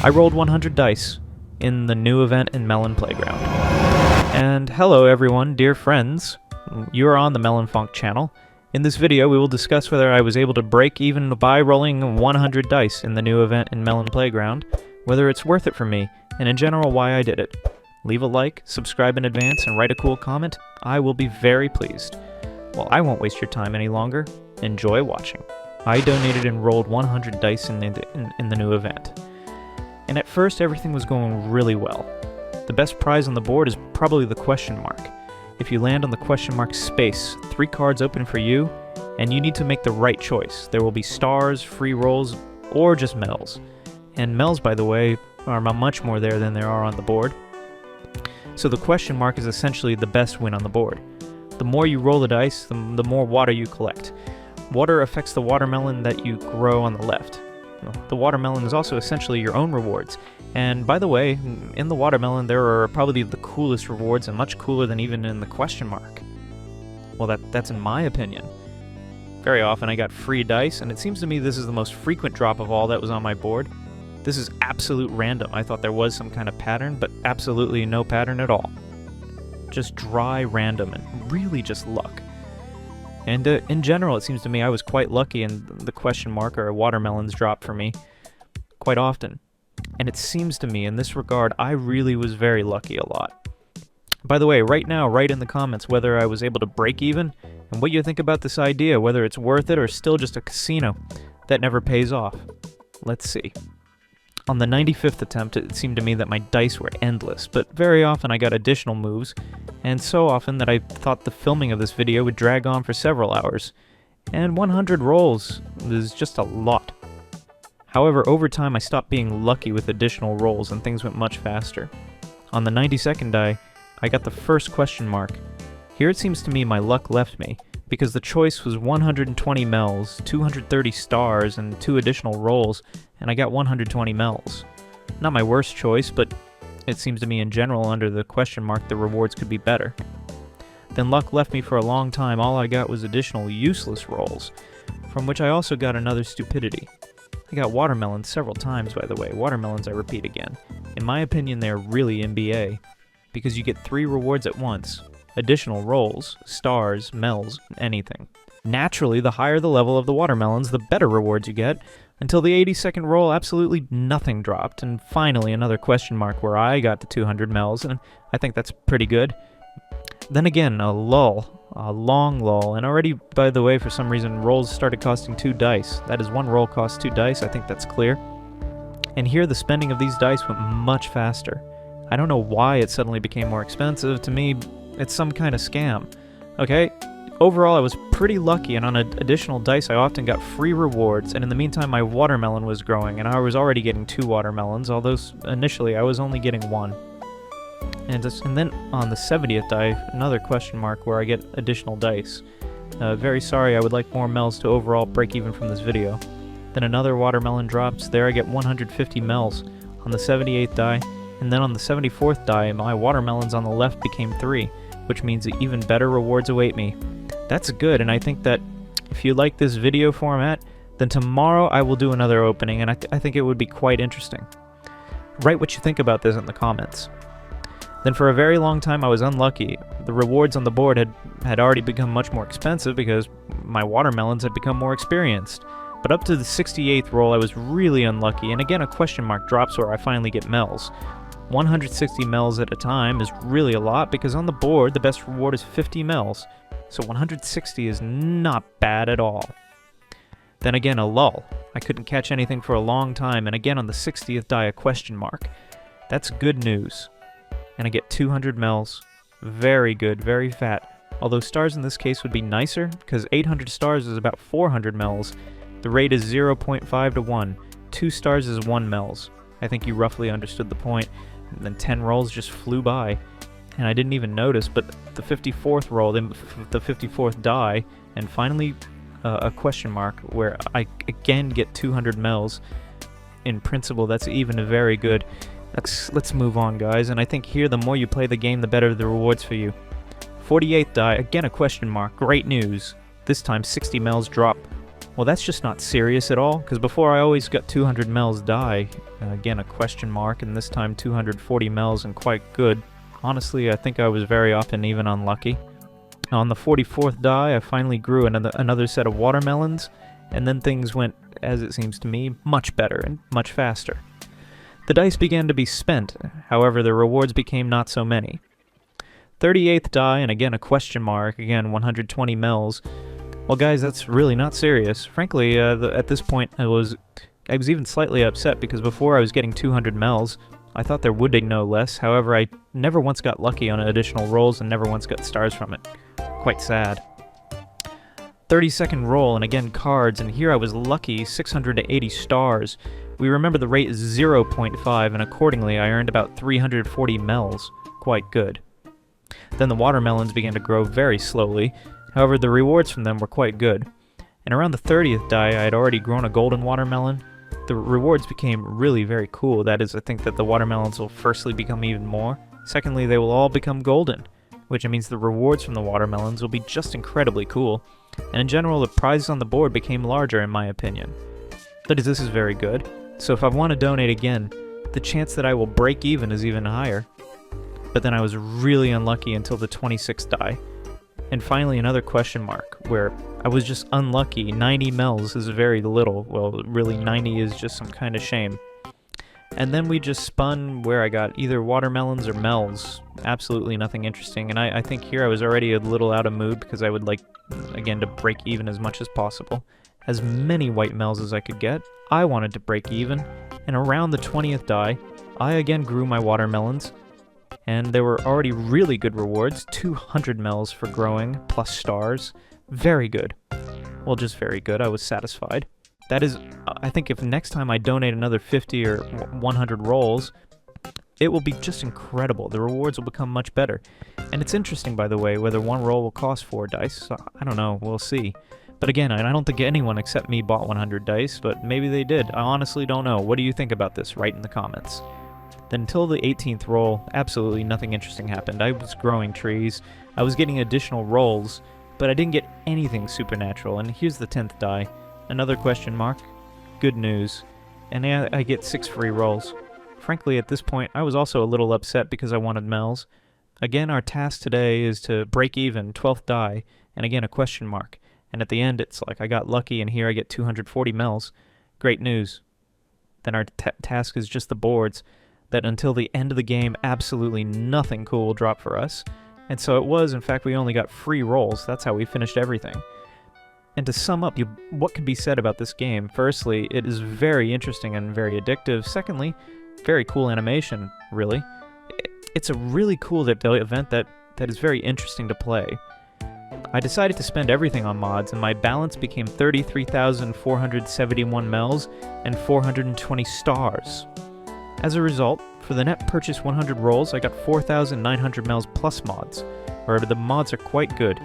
I rolled 100 dice in the new event in Melon Playground. And hello everyone, dear friends. You're on the Melonfonk channel. In this video, we will discuss whether I was able to break even by rolling 100 dice in the new event in Melon Playground, whether it's worth it for me, and in general why I did it. Leave a like, subscribe in advance, and write a cool comment. I will be very pleased. Well, I won't waste your time any longer. Enjoy watching. I donated and rolled 100 dice in the new event. And at first, everything was going really well. The best prize on the board is probably the question mark. If you land on the question mark space, 3 cards open for you, and you need to make the right choice. There will be stars, free rolls, or just medals. And medals, by the way, are much more there than there are on the board. So the question mark is essentially the best win on the board. The more you roll the dice, the more water you collect. Water affects the watermelon that you grow on the left. The watermelon is also essentially your own rewards. And by the way, in the watermelon there are probably the coolest rewards, and much cooler than even in the question mark. Well, that's in my opinion. Very often I got free dice, and it seems to me this is the most frequent drop of all that was on my board. This is absolute random. I thought there was some kind of pattern, but absolutely no pattern at all. Just dry random and really just luck. And in general, it seems to me I was quite lucky, and the question mark or watermelons dropped for me quite often. And it seems to me, in this regard, I really was very lucky a lot. By the way, right now, write in the comments whether I was able to break even, and what you think about this idea, whether it's worth it or still just a casino that never pays off. Let's see. On the 95th attempt, it seemed to me that my dice were endless, but very often I got additional moves, and so often that I thought the filming of this video would drag on for several hours. And 100 rolls is just a lot. However, over time I stopped being lucky with additional rolls and things went much faster. On the 92nd die, I got the first question mark. Here it seems to me my luck left me, because the choice was 120 mels, 230 stars, and 2 additional rolls, and I got 120 mels. Not my worst choice, but it seems to me in general under the question mark the rewards could be better. Then luck left me for a long time. All I got was additional useless rolls, from which I also got another stupidity. I got watermelons several times, by the way. Watermelons, I repeat again. In my opinion, they're really NBA, because you get 3 rewards at once. Additional rolls, stars, mels, anything. Naturally, the higher the level of the watermelons, the better rewards you get, until the 82nd roll absolutely nothing dropped, and finally another question mark where I got the 200 mels, and I think that's pretty good. Then again, a lull, a long lull, and already, by the way, for some reason, rolls started costing 2 dice. That is, 1 roll costs 2 dice, I think that's clear. And here the spending of these dice went much faster. I don't know why it suddenly became more expensive. To me, it's some kind of scam. Okay, overall I was pretty lucky, and on additional dice I often got free rewards, and in the meantime my watermelon was growing, and I was already getting 2 watermelons, although initially I was only getting 1. And then on the 70th die, another question mark where I get additional dice. Very sorry, I would like more mels to overall break even from this video. Then another watermelon drops, there I get 150 mels on the 78th die, and then on the 74th die my watermelons on the left became 3, which means that even better rewards await me. That's good, and I think that if you like this video format, then tomorrow I will do another opening, and I think it would be quite interesting. Write what you think about this in the comments. Then for a very long time I was unlucky. The rewards on the board had already become much more expensive because my watermelons had become more experienced. But up to the 68th roll I was really unlucky, and again a question mark drops where I finally get mels. 160 mels at a time is really a lot, because on the board the best reward is 50 mels, so 160 is not bad at all. Then again a lull. I couldn't catch anything for a long time, and again on the 60th die a question mark. That's good news. And I get 200 mels. Very good, very fat. Although stars in this case would be nicer, because 800 stars is about 400 mels. The rate is 0.5 to 1. 2 stars is 1 mels. I think you roughly understood the point. And then 10 rolls just flew by, and I didn't even notice, but the 54th roll, the 54th die, and finally a question mark where I again get 200 mels. In principle, that's even very good. Let's move on, guys, and I think here the more you play the game, the better the rewards for you. 48th die, again a question mark, great news. This time 60 mels drop. Well, that's just not serious at all, because before I always got 200 mels die. Again, a question mark, and this time 240 mels and quite good. Honestly, I think I was very often even unlucky. On the 44th die, I finally grew another set of watermelons, and then things went, as it seems to me, much better and much faster. The dice began to be spent, however the rewards became not so many. 38th die, and again a question mark, again 120 mels. Well guys, that's really not serious. Frankly, at this point I was even slightly upset because before I was getting 200 mels, I thought there would be no less. However, I never once got lucky on additional rolls and never once got stars from it. Quite sad. 32nd roll, and again cards, and here I was lucky, 680 stars. We remember the rate is 0.5, and accordingly I earned about 340 mels. Quite good. Then the watermelons began to grow very slowly. However, the rewards from them were quite good. And around the 30th die, I had already grown a golden watermelon. The rewards became really very cool. That is, I think that the watermelons will firstly become even more. Secondly, they will all become golden, which means the rewards from the watermelons will be just incredibly cool. And in general, the prizes on the board became larger in my opinion. That is, this is very good. So if I want to donate again, the chance that I will break even is even higher. But then I was really unlucky until the 26th die. And finally another question mark, where I was just unlucky. 90 mels is very little. Well, really 90 is just some kind of shame. And then we just spun where I got either watermelons or mels. Absolutely nothing interesting. And I think here I was already a little out of mood because I would like, again, to break even as much as possible. As many white mels as I could get. I wanted to break even. And around the 20th die, I again grew my watermelons. And there were already really good rewards, 200 mels for growing, plus stars. Very good. Well, just very good. I was satisfied. That is, I think if next time I donate another 50 or 100 rolls, it will be just incredible. The rewards will become much better. And it's interesting, by the way, whether one roll will cost 4 dice. So, I don't know. We'll see. But again, I don't think anyone except me bought 100 dice, but maybe they did. I honestly don't know. What do you think about this? Write in the comments. Then until the 18th roll, absolutely nothing interesting happened. I was growing trees, I was getting additional rolls, but I didn't get anything supernatural. And here's the 10th die. Another question mark. Good news. And I get 6 free rolls. Frankly, at this point, I was also a little upset because I wanted mels. Again, our task today is to break even, 12th die, and again a question mark. And at the end, it's like I got lucky, and here I get 240 mels. Great news. Then our task is just the boards. That until the end of the game, absolutely nothing cool will drop for us. And so it was, in fact, we only got free rolls. That's how we finished everything. And to sum up, what could be said about this game? Firstly, it is very interesting and very addictive. Secondly, very cool animation, really. It's a really cool event that is very interesting to play. I decided to spend everything on mods, and my balance became 33,471 mels and 420 stars. As a result, for the net purchase 100 rolls, I got 4,900 mels plus mods, where the mods are quite good,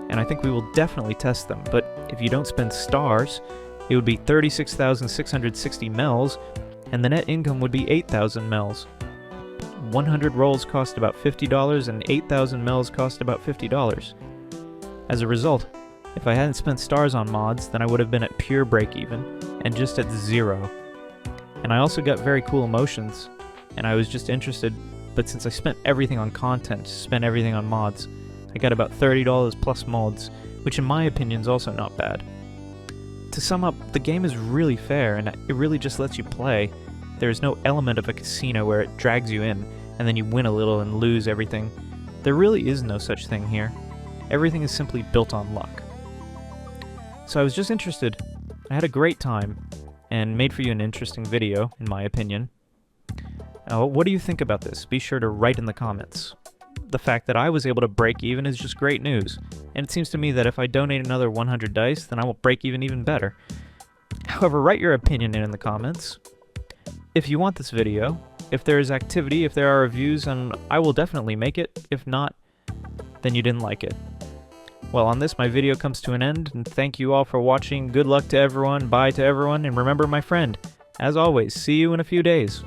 and I think we will definitely test them, but if you don't spend stars, it would be 36,660 mels, and the net income would be 8,000 mels. 100 rolls cost about $50, and 8,000 mels cost about $50. As a result, if I hadn't spent stars on mods, then I would have been at pure break-even, and just at 0. And I also got very cool emotions, and I was just interested, but since I spent everything on content, spent everything on mods, I got about $30 plus mods, which in my opinion is also not bad. To sum up, the game is really fair, and it really just lets you play. There is no element of a casino where it drags you in, and then you win a little and lose everything. There really is no such thing here. Everything is simply built on luck. So I was just interested. I had a great time, and made for you an interesting video, in my opinion. What do you think about this? Be sure to write in the comments. The fact that I was able to break even is just great news, and it seems to me that if I donate another 100 dice, then I will break even better. However, write your opinion in the comments. If you want this video, if there is activity, if there are reviews, and I will definitely make it. If not, then you didn't like it. Well, on this, my video comes to an end, and thank you all for watching. Good luck to everyone, bye to everyone, and remember, my friend, as always, see you in a few days.